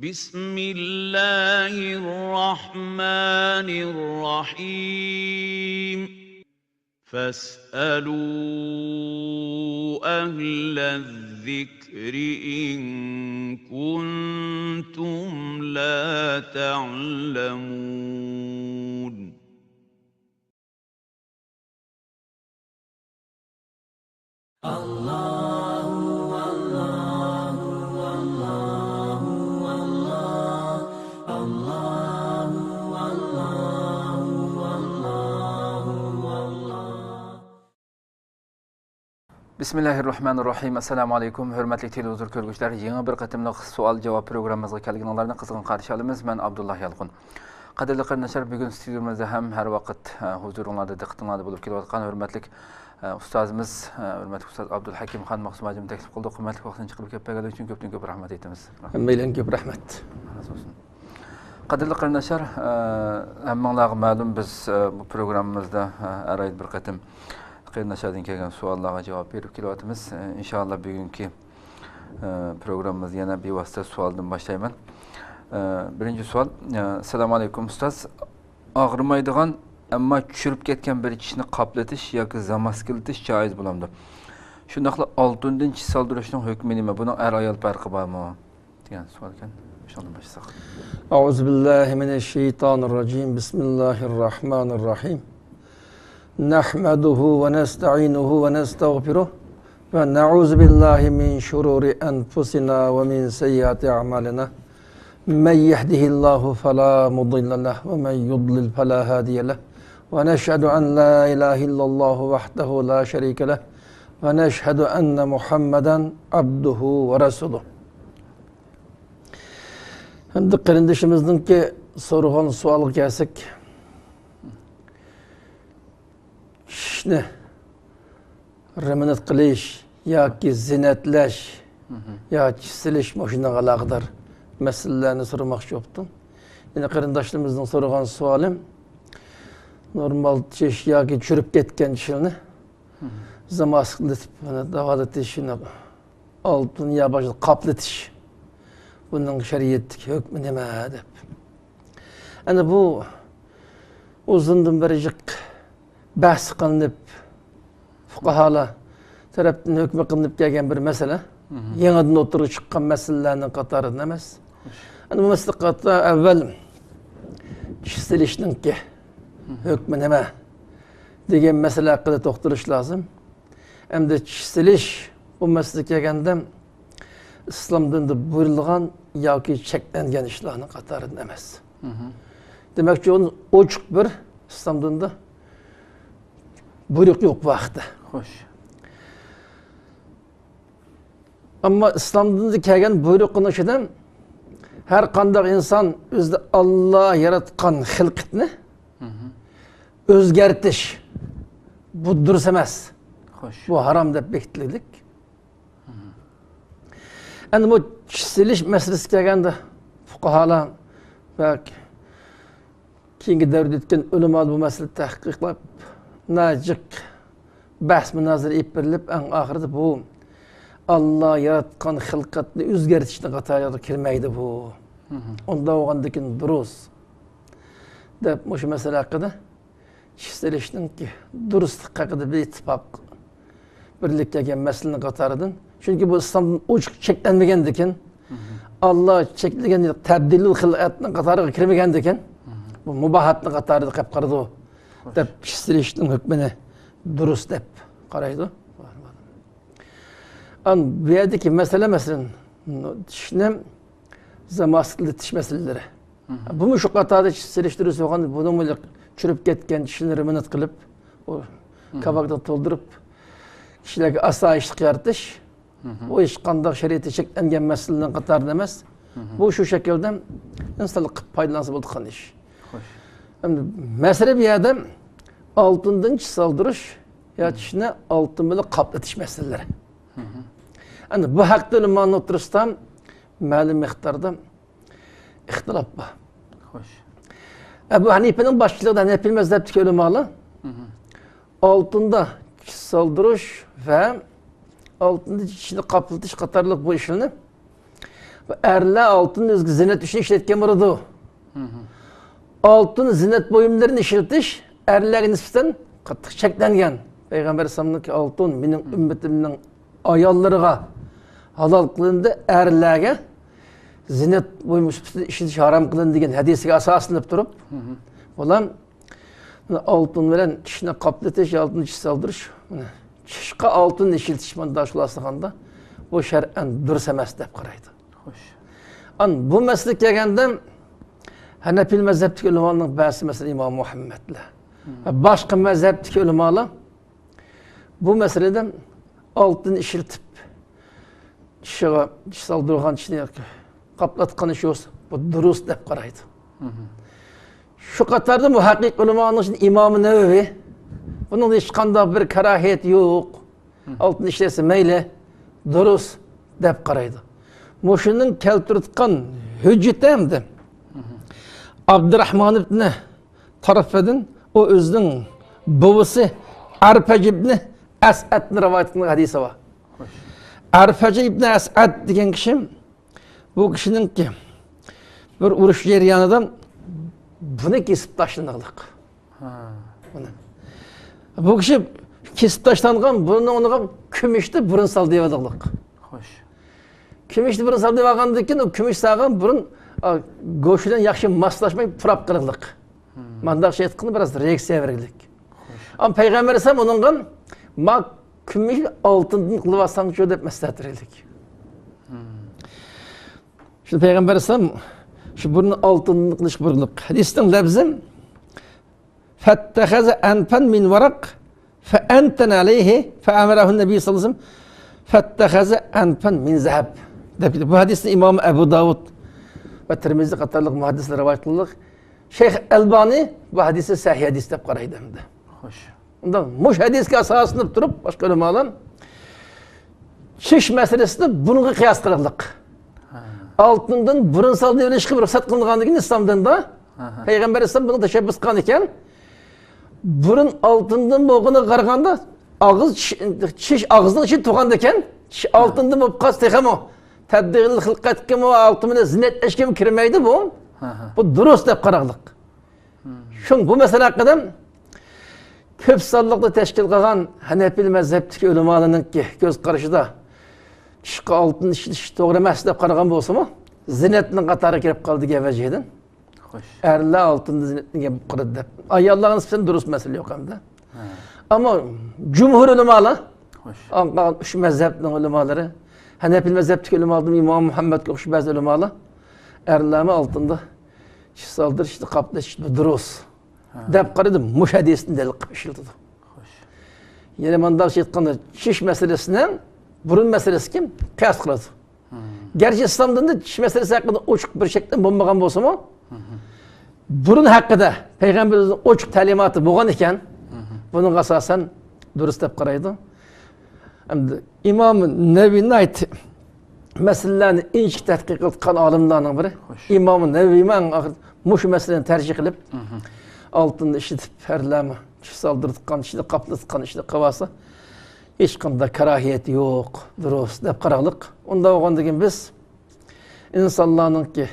بسم الله الرحمن الرحيم فاسألوا أهل الذكر إن كنتم لا تعلمون Bismillahirrahmanirrahim. Assalamu alaykum. Hürmetli televizor görgüçler. Yeni bir qatımlıq sual-cavab programımızga kelganlarni qizg'in qarshi olamiz. Men Abdullah Yalqun. Qadrli qarindoshlar, bugun studiyamizda ham har vaqt huzuringizda diqqatingizda bo'lib kelayotgan hurmatli ustozimiz, hurmatli ustoz Abdulhakim Xon Maqsumajimni taklif qildik. Hurmatli vaqtini chiqarib kelib bergani uchun ko'p rahmat aytamiz. Hammalarga ko'p rahmat. Qadrli qarindoshlar, hammanglarga ma'lum biz bu programmamizda har oy bir qatim qarindoshlardan kelgan savollarga javob berib kelyapmiz. İnşallah bugungi programmamizni yana bevosita savoldan boshlayman. Birinchi savol. Assalomu alaykum ustoz. Og'rimaydigan ammo tushirib ketgan bir tishni qoplatish yoki zamaskiltish joiz bo'lamdi. Shundaqla oltindan tish soldirishning hukmi nima? Buning er ayol farqi bormi? degan savol ekan. Shundan boshlasak. Auzu billahi mineşşeytanirracim. Bismillahirrahmanirrahim. Nahmaduhu ve nesta'inuhu ve nestağfiruh ve na'uzu billahi min şururi enfusina ve min seyyiati a'malina. Men yehdihillahu fela mudille leh ve men yudlil fela hadiye leh. Ve neşhedü en la ilahe illallah vahdehu la şerike leh ve neşhedü enne Muhammeden abduhu ve resuluh. Hem de kardeşimizden ki sorulan sualı gelsek. Shni reminat qilish yoki zinatlash yoki silish mashinaga aloqador masalalarni so'ramoqchi bo'ldim. Yine qarindoshlarimizning so'ragan savolim normal tish yoki chirib ketgan tishni zamaskilitib davolatishni oltin yo boshqa qoplatish buning shariatdagi hukmi nima deb. Ana bu uzundan beri bahs qilinib fuqaholar tarafdan hukm qilinib kelgan bir masala. Yangidan o'tirib chiqqan masalalarning qatoridan emas. Ana bu masalada avval tish silishninki hukmi nima degan masala haqida to'xtalish lozim. Hamda tish silish bu masalaga kelganda islom dinida buyurilgan yoki cheklangan ishlarning qatoridan emas. Demakchi ochiq bir islom dinida buyruq yok vaqti. Xo'sh. Ammo islomda kelgan buyruqning ichidan har qanday inson o'zida Alloh yaratgan xilqatni o'zgartish bu durust emas. Xo'sh. Bu harom deb bekitildik. Endi bu silish masalasiga kelganda fuqaholar va keyingi davrda o'tgan ulamolar bu masalani tahqiqlab Nacık bahs münazara ip berilip en ahirde bu Allah yaratkan hılkatını özgertişine kataya kirmeydi bu. Onda oğandakin duruz. De bu mesele hakkında kişiselişinin ki durustluk hakkında bir ittifak birlikte gelen meselenin katarıdın. Çünkü bu İslam'ın uçuk çeklenmegendikin Allah çekilgen tebdilil hılkatının katarı kirmegendikin bu mubahatının katarıda kapkardı o. Dep kişiselişinin hükmüne durust dep qaraydı. An bu yerdeki meselen dişnem zamaskılı tiş meseleleri. Bu mu şu qatada kişiseliştirisi olgan bunu mu çürüp ketken dişleri minat kılıp o kabakta toldurup kişilerge asayişlik yaratish o iş qandaq şeriatı çeklengen meselenin qatarında emas. Bu şu şekilde insanlık paydalansa bolduğan iş. Mesele bir adam altından tish soldirish ya tishni oltin bilan qoplatish masalalari. Ana bu haqda ularning o'tirishidan ma'lum miqdorda ixtilof bor. Xo'sh. Abu Hanifa'ning boshchiligida Hanefi mazhabidagi ulamolar oltinda tish soldirish va oltinda tishni qoplatish qatorliq bu ishni Erler altın özgü zinet için işletken burada. Altın zinet boyumlarını işletiş erlerge nispeten qattiq cheklengen. Peygamber sallallahu ki altın mening ümmetimning ayollarına halal kılındı erlerge zinet boyum işletiş haram kılındı degan hadisiga asoslanib turib, ular altın bilan tishni qaplatish, altın tish soldirish, tishga altın ishiltish manda shulasliganda bu shar'an durust emas deb qaraydi. Xo'sh. An bu mesele kelganda Hanefi mezhepteki ulamalarning ba'zi mesela İmam Muhammed'le. Başka mezhepteki ulamalar bu meseleden altın işiltip tishiga tish soldurgan tishni qaplatgan ish bo'lsa, bu durust deb qaraydi. Şu qatorda muhaqqiq ulamoning İmam Nevevi bunun hech qanday bir karahiyat yo'q. Altın ishlasa mayli, durust deb qaraydi. Muşunun keltirtgan hücceti hamdi. Abdurrahman ibn tarafından o özünün babası Arfac ibn As'ad'ın rivayet ettiği hadisi var. Arfac ibn As'ad degan kişi bu kişinin ki bir uruş jarayonidan bunu kesip taşlandık. Bu kişi kesip taşlangan bunu ona kümüşte burun saldı dedik. Xo'sh. Kümüşte burun saldı degandan keyin o kümüş sağan burun go'shtidan yaxshi moslashmay turab qildik. Mandaq şey etqini biraz reaksiya berdik. Am Peygamber esa onundan ma kumush oltindan qilib olsang shu deb maslahat berdik. Şu Peygamber esa şu burun oltindan qilish buyruq. Hadisning lafzi fattahaza anfan min waraq fa antan alayhi fa amarahu an-nabiy sallallahu alayhi wasallam fattahaza anfan min zahab. Bu hadisni İmam Ebu Davud ve Tirmizi qatorliq muhaddislar rivoyat qildilar. Şeyh Albani bu hadisi sahih hadis deb qaraydi endi. Xo'sh. Unda mush hadisga asoslanib turib, boshqa ulamolar tish masalasida bunga qiyos qildik. Altından burun saldı ilişki ruhsat kılınganlığı İslam'dan da Peygamber İslam bunu teşebbüs kılan iken burun altından boğuna qaraganda ağız tish ağızның içi tuğan iken altından bu qas texem o tabdil xilqat kim o altımına zinet eşkim kirmeydi bu. Bu durust deb qaraqliq. Şun bu mesele hakkında köp sallıqda teşkil qilgan Hanefi mezhepteki ulamalarning göz qarashida tishga oltin ishlatish to'g'ri emas deb qaragan bo'lsa-mu, zinetning qatori kirib qoldi gavajidan. Xo'sh. Erlar oltinni zinetga qiladi deb. Ayollarning nisbatan durust masala yo'q hamda. Ama cumhur ulamalar, Xo'sh. Üç mezhepning ulamalari, Hanefi mezhepteki ulamalar, İmam Muhammedga o'xshash ba'zi ulamalar erlarni oltinda tish soldirishni qaplashni durust deb qaradi, mush hadisni dalil qilib ishlatadi. Xo'sh. Yine mandaq aytganda tish masalasini burun meselesi kim? Kıyas kıladı. Gerçi İslam'da da tish meselesi hakkında oçuk bir şekilde bulmagan bolsa-mu, burun hakkında Peygamberimizin oçuk talimatı bo'lgan ekan, bunun asasen durust deb qaraydi. Hamda İmam Nevi'nin aytdi. Meselelerni inçik tadqiq qilgan olimlarning biri. İmam Nevi men mush meseleni tercih qilib, oltinni ishlatib farlami, tish soldirtgan, ishni qaplatgan, ishni qilsa hech qanday karahiyat yo'q, durust deb qaraqliq. Unda bo'lgandan keyin biz insonlarningki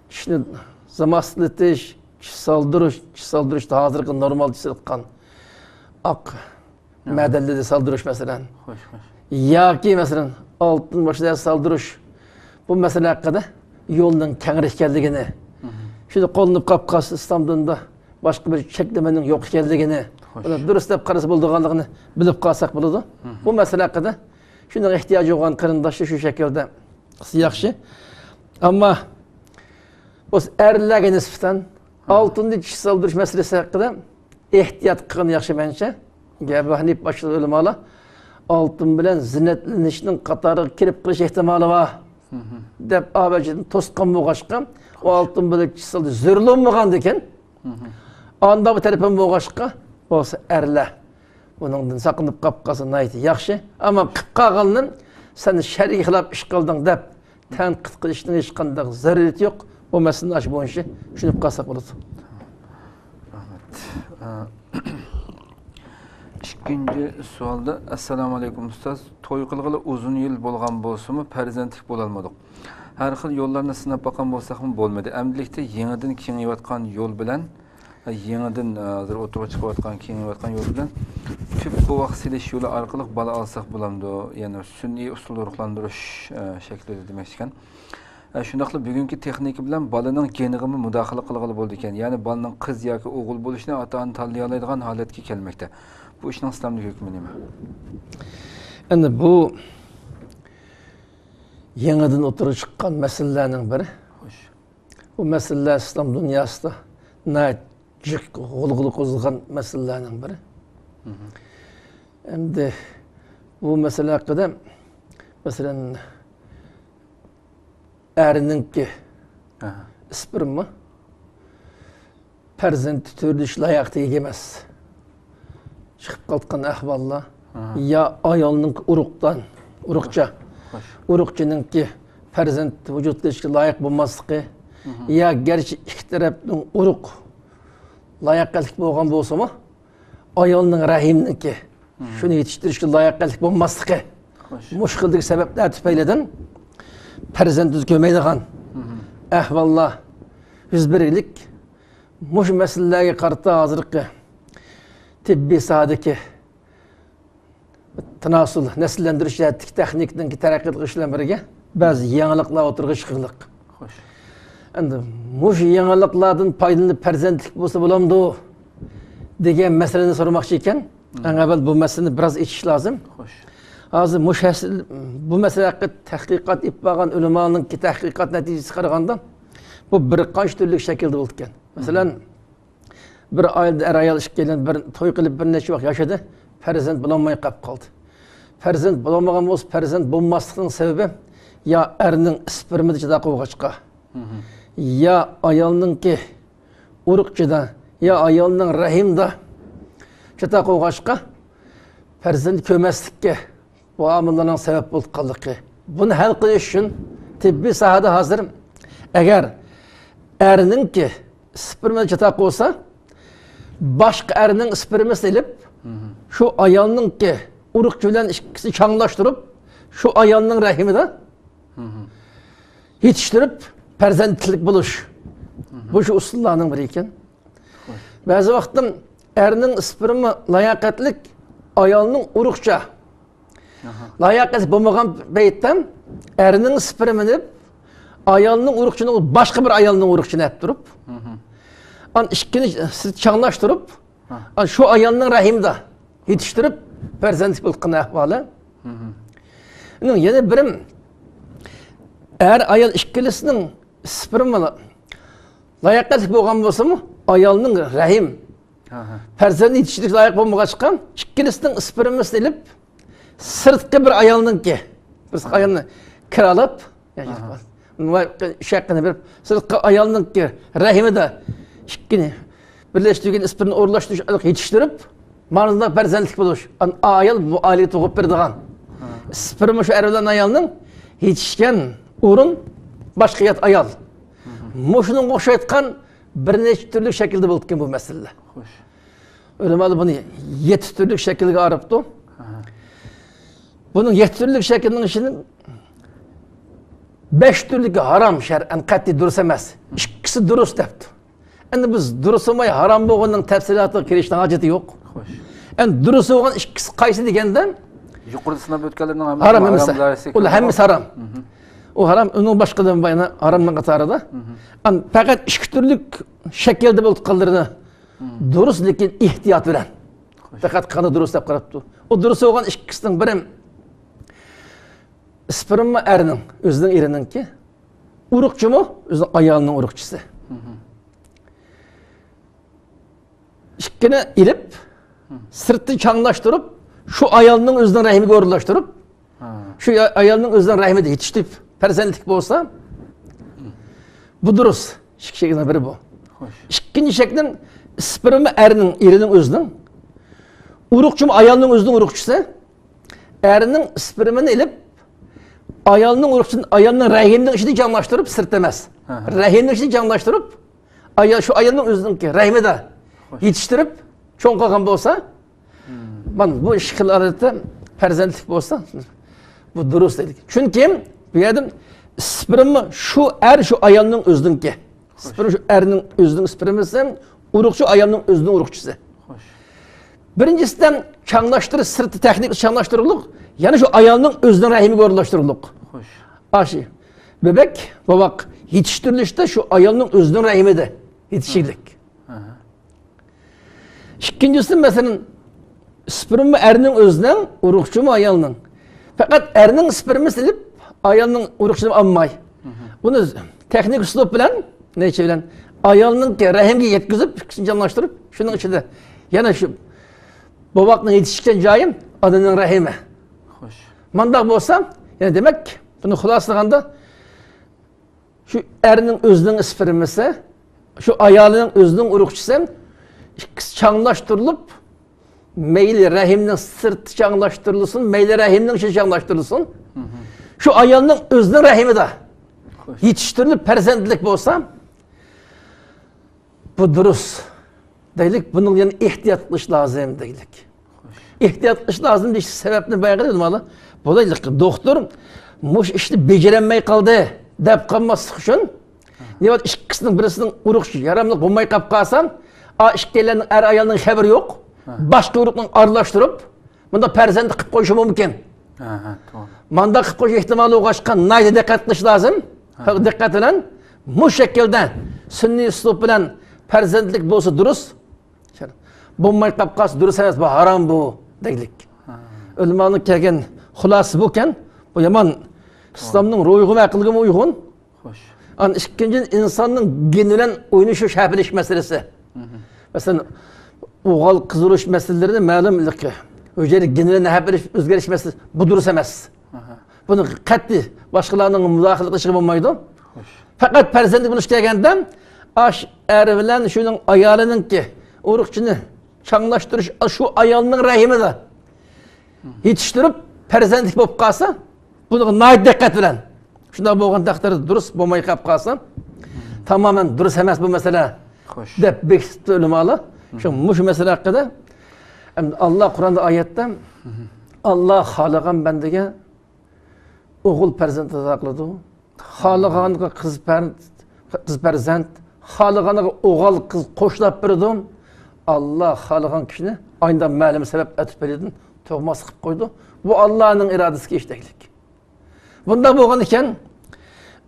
tishni zamaslatish, tish soldirishda hozirgi normal tislatgan oq madallida soldirish masalan. Xo'sh, xo'sh. Yoki masalan oltin boshida soldirish bu masala haqida yo'lning kengayib ekanligini, shuni qo'llanib qolib İslam'dan da boshqa bir cheklamaning yo'q ekanligini, durust deb qarasa bo'lganligini bilib qolsak bo'ladi. Bu masala haqida shunga ehtiyoji bo'lgan qarindoshlar shu shaklda qilsa yaxshi. Ammo o'z erlarga nisbatan oltinni tish soldirish masalasi haqida ehtiyot qilgan yaxshi menimcha. Gapi Hanif boshqa ulamolar oltin bilan zinetlanishning qatoriga kirib qilish ehtimoli bor deb abajdan to'sqan bo'lg'achqa, o oltin bilan tish soldi zo'rlanmagan ekan. Anda bu tarafdan bo'lg'achqa bo'lsa erlar buningdan saqlanib qolib qolsa naydi yaxshi. Ammo qilib qolgandan sen shar'iy xilaf ish qilding deb tanqid qilishning hech qanday zarurati yo'q. Bu masalani ash bo'yicha tushunib qolsak bo'ladi. Rahmat. İkinci sualda Assalamu alaikum ustoz. To'y qilg'ili uzun yil bo'lgan bo'lsa-mu, farzandlik bo'la olmadik. Har xil yo'llarni sinab boqqan bo'lsak-mu bo'lmadi. Amdilikda yangidan kengayotgan yo'l bilan yangidan hozir o'tirib chiqayotgan kengayotgan yo'l bilan tüp bovoq silish yo'li orqali bola olsak bo'lamdi. Ya'ni sun'iy usulda ruhlantirish shaklida demak ekan. Shundaqla bugungi texnika bilan bolaning geniga mudohala qilg'ili bo'ldi ekan. Ya'ni bolaning qiz yoki o'g'il bo'lishini ota-ona tanlay oladigan holatga kelmoqda. Bu ishning islomdagi hukmi nima? Endi bu yangidan o'tirib chiqqan masalalarning biri. Xo'sh. Bu masalalar islom dunyosida jiq g'ulg'ul qo'zg'agan masalalarning biri. Endi bu masala haqida masalan eriningki isprimi farzand tutirish layoqda emas. Chiqib qolgan ahvollar ya ayolning urug'chininki farzand vujudlashga loyiq bo'lmasligi ya garchi ikki tarafning urug' layoqlik bo'lgan bo'lsa-mu, ayolning rahimniki shuni yetishtirishga loyiqlik bo'lmasligi mushkildagi sabablar tufaylidan farzand ko'maydigan ahvollar yuz beraylik. Mush masalalarga qarata hozirgi tibbiy sohadagi tanasul nasllantirish texnikning taraqqi qilishidan birga ba'zi yangiliklar o'tirg'i chiqiliq. Xo'sh. Endi mush yangiliklardan foydalanib farzandlik bo'lsa bo'lamdi degan masalani so'ramoqchi ekan. Eng avval bu masalani biroz ichish lozim. Xo'sh. Hozir bu masala haqida tahqiqot qilib bo'lgan ulamoning tahqiqot natijasi qaraganda bu bir qancha turli shaklda bo'ldi ekan. Masalan, bir oilada ayol ishqilan bir to'y qilib bir necha vaqt yashadi, farzand bo'lolmay qolib qoldi. Farzand bo'lmagan bo'lsa, farzand bo'lmaslikning sababi ya erning spermida chida qo'g'achqa, ya ayolningki urug'chida, ya ayolning rahimda chida qo'g'achqa farzand ko'maslikka bu omillarning sabab bo'lib qoldi. Buni hal qilish uchun tibbiy sohada hozir agar eriningki spermida chida qo'ysa, boshqa erning spermasi ilib, shu ayolningki urug'chi bilan ikkisi changlashtirib, shu ayolning rahimida yetishtirib farzandlik bo'lish. Bu shu usullarning biri ekan. Ba'zi vaqtda erning spermi layoqatlik, ayolning urug'cha layoqat bo'lmagan paytdan erning spermini ayolning urug'chini boshqa bir ayolning urug'chini olib turib, an ikkini changlashtirib, shu ayolning rahimida yetishtirib farzandlik bo'lgan ahvoli. Yana birim ayol ikkilisining spermi layoqatlik bo'lgan bo'lsa-mu, ayolning rahim farzand yetishtirishga loyiq bo'lmagan ikkilisining spermisini ilib sirtqi bir ayolningki bir ayolni kiralab shaqqini berib sirtqi ayolningki rahimida ikkini birlashtirgan spermni o'rlashtirish yetishtirib ma'noda farzandlik bo'lish. Ayol bu oilaga tug'ib beradigan spermi shu er bilan ayolning yetishgan o'rin boshqa ayol. Mushuning o'xshatgan bir necha turli shaklda bo'lib ketgan bu masala. Xo'sh. Ulamolar buni 7 turli shaklga arabdi. Bunun 7 turli shaklining ichida 5 turligi harom shar'an qat'iy durust emas. Ikkisi durust debdi. Endi biz durust olmay harom bo'lganning tafsilotiga kirishning hojati yo'q. Xo'sh. Endi durust bo'lgan ikkisi qaysi deganda yuqorida sinab o'tganlarning harom emas. Ular hammasi harom. O haram, onun başkadan bayana haramdan qatarida. Faqat ikki turlik shaklda bo'lib qoldirdi. Durust, lekin ehtiyot bilan. Faqat qani durust deb qarabdi. O durust bo'lgan ikkisining biri sperma erning, o'zining erininki, urug'chimi, o'zining ayolining urug'chisi. Ikkini ilib, sirtni changlashtirib, shu ayolning o'zining rahimiga o'rlashtirib, shu ayolning o'zining rahimida yetishtirib farzandlik bo'lsa, bu durust. İki şeklin biri bu. İkinci şeklin sperma erinin, erinin özünün, urukçum ayalının özünün urukçusu, erinin spermini ilip, ayalının urukçusunun, ayalının rahiminin içini canlaştırıp sırtlamaz. Rahiminin içini canlaştırıp, şu ayalının özünün ki rahimi de yetiştirip, çoğun kalkan olsa, Mana bu ish qilarida farzandlik bo'lsa, bu durust dedik. Chunki bu yerda sperma shu shu ayolning o'ziniki. Sperma shu erning o'zining spermasi, urug' shu ayolning o'zining urug'chisi. Xo'sh. Birinchisidan changlashtirish sirti texnik changlashtirilik, yana shu ayolning o'zining rahimiga o'rnashtiriliq. Xo'sh. Aşı, bebek, babak yetiştirilişte şu ayolning o'zining rahimida yetişiklik. İkincisi mesela sperma erning o'zining, urug'chimi ayolning. Faqat erning spermasi silib, ayolning urug'chini olmay. Buni texnik uslub bilan, necha bilan ayolning rahimga yetkazib, jonlashtirib, shuning ichida yana shu babakning yetishgan joyi onaning rahimi. Xo'sh. Mandaq bo'lsa, yana demak, buni xulosalaganda şu erning o'zining spermasi, şu ayolining o'zining urug'chisi ikkisi changlashtirilib, meyli rahimning sirti changlashtirilsin, meyli rahimning ichi changlashtirilsin. Şu ayolning o'zining rahimida yetishtirilib farzandlik bo'lsa, bu durust. Deylik, bunun yana ehtiyot qilish lozim deylik. Ehtiyot qilish lozim deyish sababni bayon qildim mana. Bo'laylik, doktor mush ishni bejiranmay qoldi deb qolmaslik uchun nima ikkisining birisining urug'chi yaramli bo'lmay qolib qolsam, ikkilarning er ayolning xabari yo'q. Boshqa urug'ning aralashtirib, bunda farzand qilib qo'yishi mumkin. To'g'ri. Manda qilib qo'yish ehtimoli o'g'ashgan nayda diqqat qilish lozim. Diqqat bilan bu shaklda sunniy uslub bilan farzandlik bo'lsa durust. Bo'lmay qolib qolsa durust emas, bu harom bu deylik. Ulamoning kelgan xulosasi bu ekan, bu yomon islomning ruhiga va aqlga uyg'un. Xo'sh. An ikkinchi insonning geni bilan o'ynashi shabilish masalasi. Masalan, o'g'il qiz urish masalalarini ma'lumlik, o'jalik geni bilan habilish o'zgarish masalasi bu durust emas. Buni qat'iy boshqalarning mudohala qilishiga bo'lmaydi. Xo'sh. Faqat farzandlik bo'lish kelganda er bilan shuning ayolininki urug'chini changlashtirish shu ayolning rahimida yetishtirib farzandlik bo'lib qolsa, buni nayt diqqat bilan shunday bo'lgan taqdirda durust bo'lmay qolib qolsa, tamoman durust emas bu masala. Xo'sh. Deb bekitdi ulamolar. Shu masala haqida Alloh Qur'onda oyatda Alloh xohlagan bandaga o'g'il farzand ato qiladi. Xohlaganiga qiz farzand, xohlaganiga o'g'il qiz qo'shilib berdi. Alloh xohlagan kishini aynda ma'lum sabab atib berdi, tug'mas qilib qo'ydi. Bu Allohning irodasiga ishdaylik. Bunda bo'lgan ekan,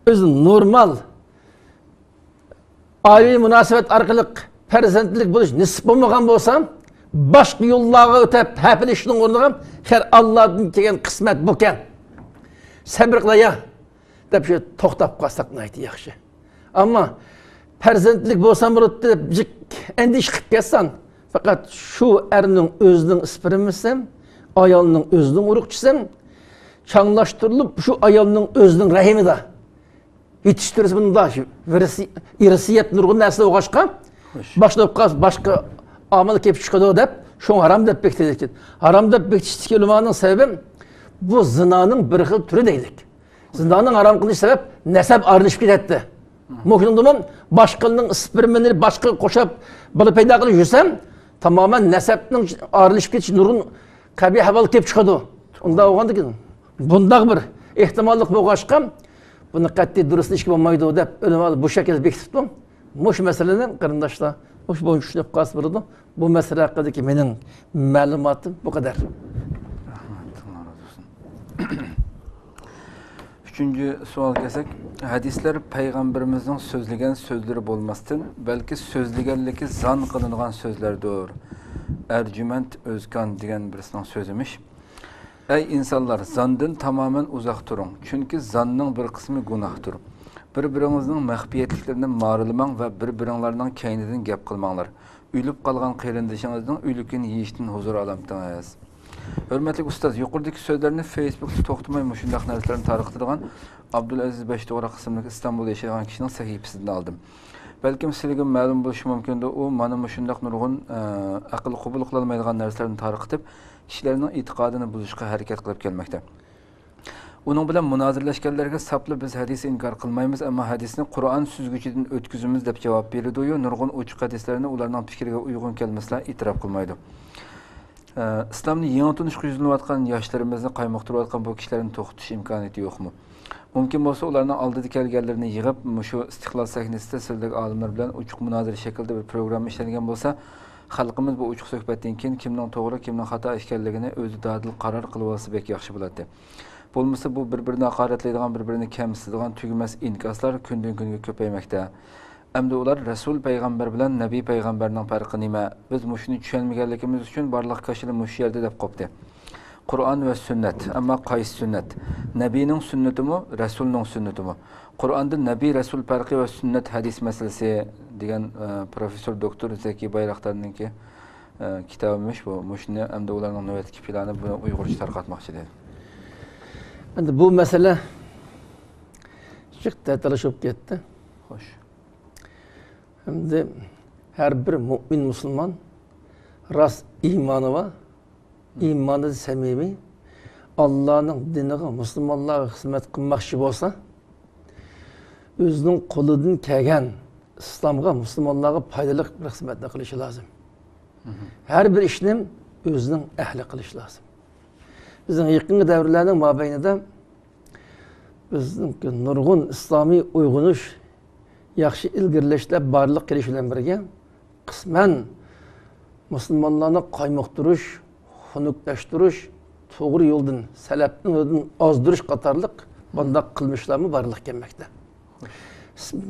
o'zi normal oilaviy munosabat orqali farzandlik bo'lish nisb bo'lmagan bo'lsa, boshqa yo'llarga o'tib hafilishning o'rniga har Allohdan kelgan qismat bu ekan. Sabr qilaya deb shu to'xtab qolsak naydi yaxshi. Ammo farzandlik bo'lsa bo'ladi deb endish qilib ketsan, faqat shu erning o'zining spermasi, ayolning o'zining urug'chisi changlashtirilib, shu ayolning o'zining rahimida yetishtirib bunda irsiyat nurg'un narsa o'g'ashqa boshlanib qolsa, boshqa omil kelib chiqadi deb shu harom deb bekitdik. Harom deb bekitishga ulamoning sababi bu zinoning bir xil turi deylik. Zinoning harom qilish sabab nasab ayrılışıp ketdi. Muhimdimi boshqaning spermini boshqa qo'shib bola paydo qilib yursam, tamoman nasabning ayrılışıp ketish nurun qabih ahvol kelib chiqadi. Unda o'g'andik. Bundaq bir ehtimollik bo'lg'ashqa buni qat'iy durust ish bo'lmaydi deb ulamolar bu shaklda bekitibdi. Mush masalani qarindoshlar mush bo'yicha tushunib qolsa bo'ladi. Bu masala haqidagi mening ma'lumotim bu qadar. Üçüncü sual kelsak, hadisler Peygamberimizin sözlegen sözleri bolmasdan, belki sözlegenliki zan kılıngan sözlerdir. Ercüment Özkan degan birisinin sözüymüş. Ey insanlar, zandan tamamen uzak durun. Çünkü zanның bir kısmı günahdır. Bir-birinizning mahfiyetliklerinden mağrılıman ve bir-birinlardan keynidin gap kılmanlar. Ülüp kalgan qeyrindişinizden ülükün yiyiştin huzur alamtınız. Hürmetli ustaz, yukarıdaki sözlerini Facebook'ta toxtumay muşundaq narsalarını tarixtirgan Abdülaziz Beştoğra kısımlık İstanbul'da yaşayan kişinin sahifesinden aldım. Belki sizlerge ma'lum bo'lishi mumkin o mana muşundaq nurg'un aql qabul qilolmaydigan narsalarni tarixtib, kishilarning e'tiqodini buzishga harakat qilib kelmoqda. Onun bilan munozirlashganlarga sapli biz hadisni inkor qilmaymiz, ammo hadisni Qur'on süzgüchidan o'tkazamiz deb javob berdi-yu, nurg'un ochiq hadislarni ularning fikriga uyg'un kelmaslar e'tirof qilmaydi. İslamni yangi tunishga yuzlanayotgan yoshlarimizni qaymoqtirayotgan bu kishilarni to'xtatish imkoniyati yo'qmi? Mumkin bo'lsa ularning oldida kelganlarini yig'ib, shu istiqlol sahnasida sizlar olimlar bilan uchuq munozara shaklida bir program ishlangan bo'lsa, xalqimiz bu uchuq suhbatdan keyin kimning to'g'ri, kimning xato ekanligini o'zi dadil qaror qilib olsa bek yaxshi bo'ladi. Bo'lmasa bu bir-birini haqoratlaydigan, bir-birini kamsitadigan tugmas inkoslar kundan-kunga ko'paymoqda. Endi ular Rasul payg'ambar bilan Nabiy payg'ambarning farqi nima? Biz shuni tushunmaganligimiz uchun barliq kashili mush yerda deb qopdi. Qur'on va sunnat. Ammo qaysi sunnat? Nabiyning sunnatimi, Rasulning sunnatimi? Qur'onda Nabiy Rasul farqi va sunnat hadis masalasi degan professor doktor Zaki Bayroqtarninki kitobimiz bu. Mushni endi ularning navbatdagi plani buni Uyg'urcha tarqatmoqchi dedi. Endi bu masala chiqdi, talashib ketdi. Xo'sh. Endi har bir mu'min musulmon rost iymoni va iymoni samimiy Allohning diniga, musulmonlarga xizmat qilmoqchi bo'lsa, o'zining qo'lidan kelgan islomga, musulmonlarga foydali bir xizmatni qilishi lozim. Har bir ishni o'zining ahli qilish lozim. Bizning yaqingi davrlarning mobaynida bizning nurg'un islomiy uyg'unish yaxshi ilgirlashlar barliq kelish bilan birga qisman musulmonlarni qaymoqtirish, xunuklashtirish, to'g'ri yo'ldan, salafning yo'lidan ozdirish qatorliq bunday qilmishlarmi barliq kelmoqda.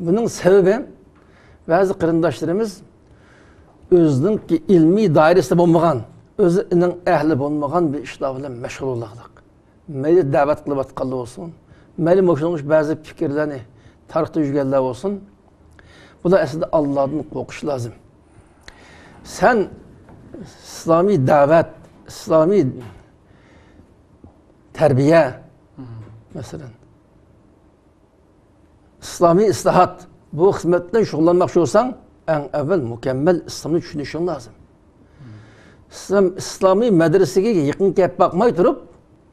Buning sababi ba'zi qarindoshlarimiz o'zining ilmiy doirasida bo'lmagan, o'zining ahli bo'lmagan bir ishlar bilan mashg'ullik. Mayli da'vat qilib atqanlar bo'lsin, mayli o'shanday ba'zi fikrlarni tarqatib yurganlar bo'lsin. Bular aslida Allohdan qo'rqish lozim. Sen islomiy da'vat, islomiy tarbiya, masalan, islomiy islohot bu xizmatdan shug'ullanmoqchi bo'lsang, eng avval mukammal islomni tushunishing lozim. İslomiy madrasaga yaqin kelib boqmay turib,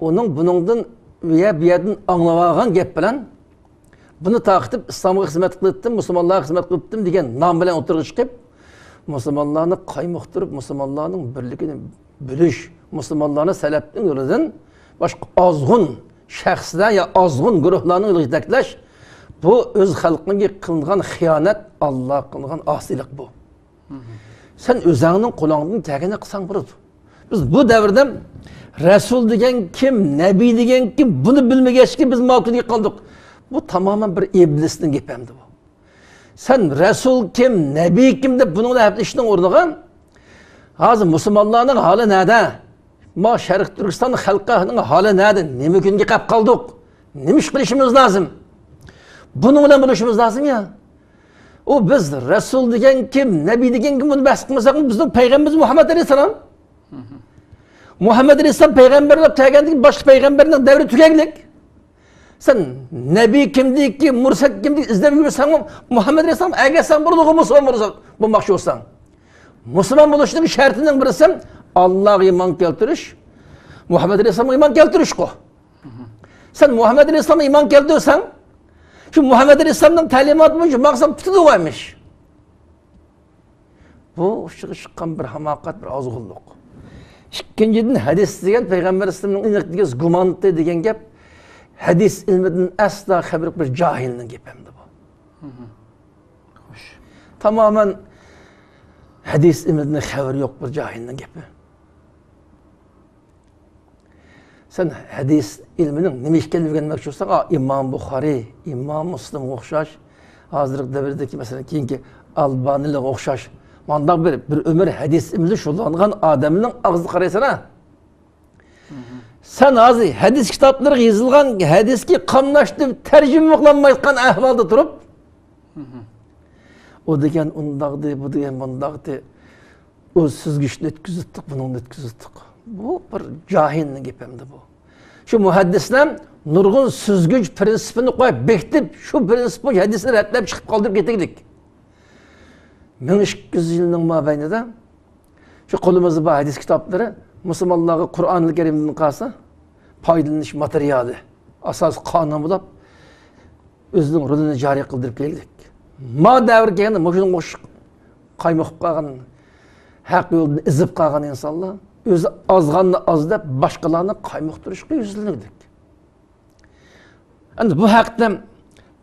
uning buningdan bu yerdan anglab olgan gap bilan buni taqitib islomga xizmat qildim, musulmonlarga xizmat qildim degan nom bilan o'tirib chiqib, musulmonlarni qaymoqtirib, musulmonlarning birligini bilish, musulmonlarni salafning yo'lidan boshqa ozg'un shaxslar ya ozg'un guruhlarning yo'liga yetaklash, bu o'z xalqiga qilgan xiyonat, Alloh qilgan osiylik bu. Sen o'zingning qo'lingdan kelganini qilsang bo'ladi. Biz bu davrda Rasul degan kim, Nabiy degan kim, buni bilmagachki biz mavqega qoldik. Bu tamamen bir iblisning gapi hamdi bu. Sen Rasul kim, Nabiy kim deb buningla gaplashishning o'rniga hozir musulmonlarning holi nada? Ma Sharq Turkistonning xalqining holi nada? Nima kunga qolib qoldik? Nima ish qilishimiz lozim? Buning bilan bilishimiz lozim ya. O biz Rasul degan kim, Nabiy degan kim buni bahs qilmasak, bizning payg'ambarimiz Muhammad alayhisalom. Muhammad alayhisalom payg'ambarlar kelgandan boshqa payg'ambarning davri tugaglik. Sen Nabiy kimdiki, mursal kimdiki izlab yursan, Muhammad alayhisalom agar sen burada musulmon bo'lmoqchi bo'lsang, musulmon bo'lishning shartining birisi Allohga iymon keltirish, Muhammad alayhisalomga iymon keltirishku. Sen Muhammad alayhisalomga iymon keltirsang, şu Muhammed Aleyhisselam'dan talimat boyunca maksat tutudu varmış. Bu çıkan bir hamakat, bir azgınlık. İkinciden hadis degan Peygamber Aleyhisselam'ın inaktigiz gumanıtı degan gap, hadis ilmiden asla haber bir cahilinin gapemdi bu. Tamamen hadis ilmiden haber yok bir cahilinin gapi. Sen hadis ilminin nima ekanligini bilmoqchi bo'lsang, İmam Buxoriy, İmam Muslim o'xshash, hozirgi davrdagi masalan keyingi Albanilik o'xshash, mandaq bir umr hadis ilmida shug'ullangan odamning og'ziga qaraysan. Sen hozir hadis kitoblariga yozilgan hadisga qamlashib tarjima qilolmayotgan ahvolda turib, o degan undaqdi, bu degan bundaqdi, o'z süzgüchni o'tkazdik, buni o'tkazdik. Bu bir cahilning gapimdi bu. Şu muhaddislar nurg'un süzgüch prinsipini qo'yib bekitib, shu prinsipni hadisni ratlab chiqib qoldirib ketdik. 1200 yilning mobaynida shu qo'limizda bor hadis kitoblari musulmonlarga Qur'onul Karimdan qolsa foydalanish materiali, asos qonun bo'lib o'zining rolini joriy qildirib keldik. Ma davr kelganda mushunga qaymoqib qolgan, haq yo'ldan izib qolgan insonlar Özü azğanını az deb, başqalarını qaymoqtirishga yuzlandik. Endi bu haqda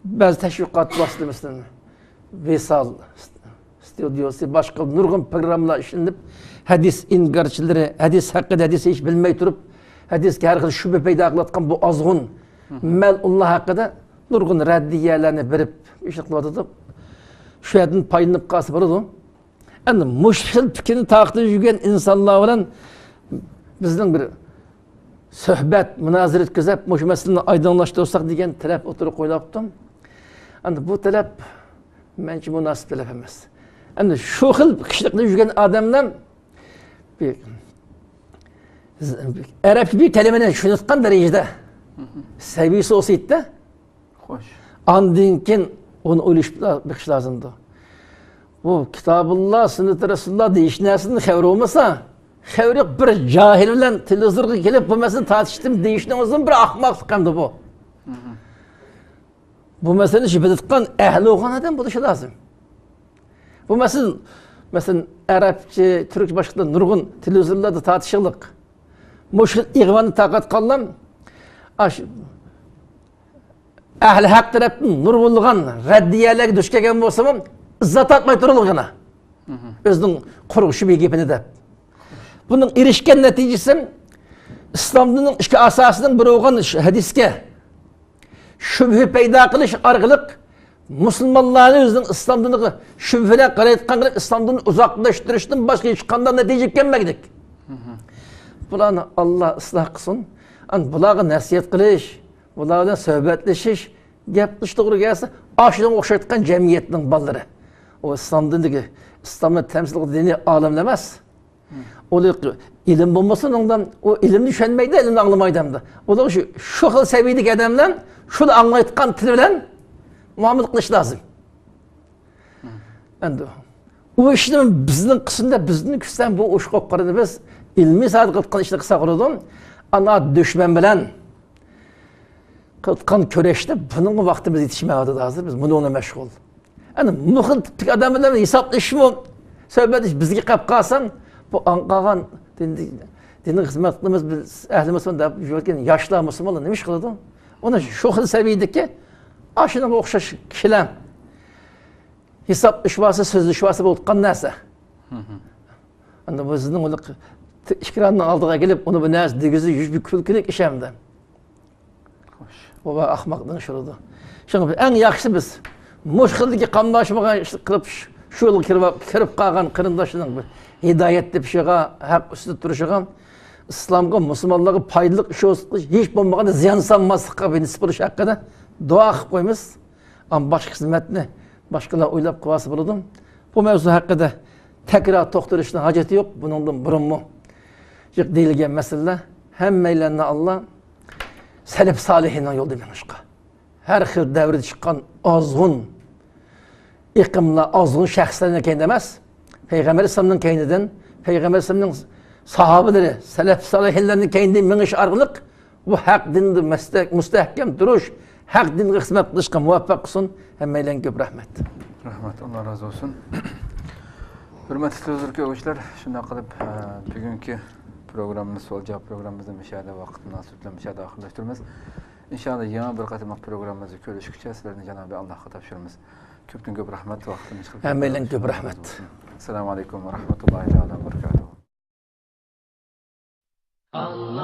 ba'zi tashviqot vositasidan Vesal studiyasi, boshqa nurg'un programmalar ishlanib, hadis inkarchilari, hadis haqida hadis hech bilmay turib, hadisga har xil shubha paydo qilayotgan bu ozg'un malulloh haqida nurg'un raddiyalarni berib ish qilyotdi. Shu yerdan foydalanib qolsa bo'ladi. Endi mushkil fikrni taqib yurgan insonlar bilan bizning bir suhbat, munozara o'tkazib, mush masalani oydinlashtirsak degan talab o'tirib qo'yibdim. Endi bu talab menimcha munosib talab emas. Endi shu xil qishliqda yurgan odamlar arab bir kalimani tushunayotgan darajada saviyasi olsaydi, xo'sh. Ondan keyin uni o'ylash lozimdi. Bu Kitabullah, Sünnet-i Resulullah deyish narsani xabar olmasa, xabar yo'q, bir jahil bilan televizorga kelib bu masalani tartishdim deyishning o'zi bir ahmoqlik hamdi bu. Bu masalani shibetgan ahli o'g'anadan bo'lishi lozim. Bu masalan arabcha, turkcha boshqa nurg'un televizorlarda tartishliq. Mushkil ig'vonni taqat qoldim. Ahli haq tarafdan nur bo'lgan raddiyalarga duch kelgan bo'lsam, izzat atmay turulg'ina. O'zining qurg'ishi begepini deb. Buning erishgan natijasi islomning ikki asosining biri bo'lgan hadisga shubha paydo qilish orqali musulmonlarni o'zining islomdan shubhalar qarayotgan islomdan uzoqlashtirishdan boshqa hech qanday natija kelmadik. Bularni Alloh isloh qilsin. Bularga nasihat qilish, bulardan suhbatlashish, gap qilish to'g'ri kelsa, ashunga o'xshatgan jamiyatning bolalari. O İslam'da temsil eden dini alemler emas. O ilim bulmasın ondan, o ilimni düşünmeydi, ilimni anlamaydı hem de. O da şu xil seviyedik adamlar, şunu anlayıtkan tili bilen muamele kılış lazım. Endi o işin bizning kısımda, bizning küsten bu uş kopkarını biz ilmi saat kılkan işini kısa kurudum. Ana düşman bilen kılkan köreşte bunun vaktimiz yetişmeydi hazır, biz bunu ona meşgul. Yani muhil tipik adamlarla hesaplaşma, söhbet iş bizge kap kalsan, bu anqagan dinin hizmetlerimiz, ehli Müslüman yaşlı Müslümanlar neymiş kıldı? Ona şu xil seviyedeki aşının okşaş kişiler hesaplaşması, sözleşmesi bolgan neyse. Yani bu sizin onu işkiranın aldığa gelip onu bu neyse digizi yüz bir külkülük işemdi. Bu ahmaklığın şurada. Şimdi en yaxşı biz mushkildagi qamlashmagan ish qilib shu yil kirib qolgan qarindoshning hidoyat deb ishiga haq ustida turishiga islomga musulmonlarga foydali ish qilish hech bo'lmaganda ziyon solmaslikqa nisbat bo'lish haqida duo qilib qo'yamiz. Ammo boshqa xizmatni boshqalar o'ylab qo'ysa bo'ladi. Bu mavzu haqida takror to'xtalishning hojati yo'q. Buningdan burunmi deyilgan masalalar hammalarni Alloh salaf solihinning yo'lida minishga. Her xil davrda chiqqan azg'un iqimlar, azg'un shaxslarning keynidan emas, Payg'ambar alayhisolamning keynidan, Payg'ambar alayhisolamning sahobalari, salaf solihinlarning keynidan minish orqali bu haq dinda mustahkam turish, haq dinga xizmat qilishga muvaffaq qilsin. Hammalarga ko'p rahmat. Rahmat, Allah razı olsun. Hürmetli izleyiciler, shunday qilib bugungi programımız, savol javob programımızda müşahede vaqtini nasibla müşahede oxirlashtiramiz. İnşallah yana bir qatım programımızı görüşükçe sizlerine Cenab-ı Allah'a tapşırımız. Köpten köp rahmet vaktini çıkıp. Hemen köp rahmet. Selamun Aleyküm ve Rahmetullahi ve Berekatuhu. Allah.